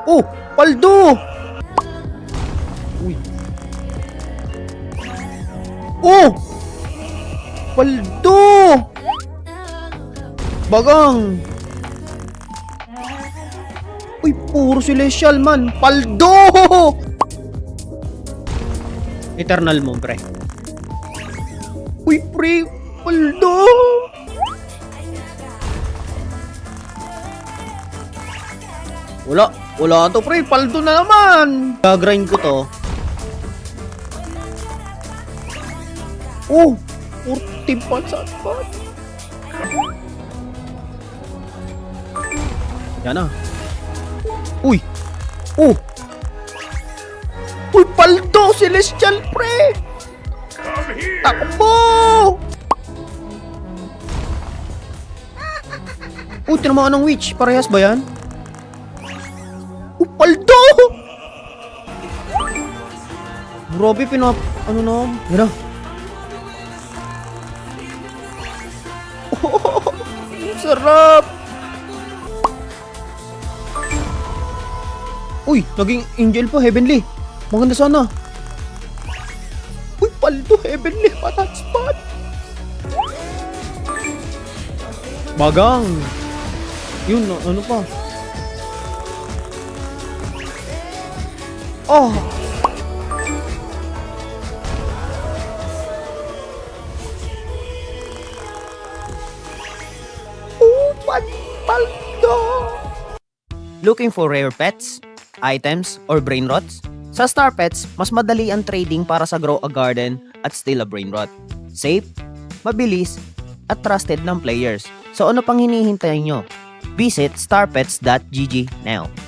Oh! Paldo! Uy. Oh! Paldo! Bagang! Uy, puro celestial man! Paldo! Eternal mo, pre. Uy, pre! Paldo! Wala to, pre. Paldo na naman. Gagrind ko to. Oh, 40 pa sa spot. Yan na. Uy. Oh. Uy, paldo. Celestial, pre. Takbo. Uy, tinamaan ng witch. Parehas ba yan? Paldo! Grabe, ano na? Yan na. Oh, sarap! Uy, naging angel pa, heavenly. Maganda sana. Uy, paldo, heavenly. Patat spot. Bagang. Yun, ano pa? Oh. Paldo. Looking for rare pets, items, or brain rots? Sa Star Pets, mas madali ang trading para sa grow a garden at steal a brain rot. Safe, mabilis, at trusted ng players. So ano pang hinihintay nyo? Visit starpets.gg now.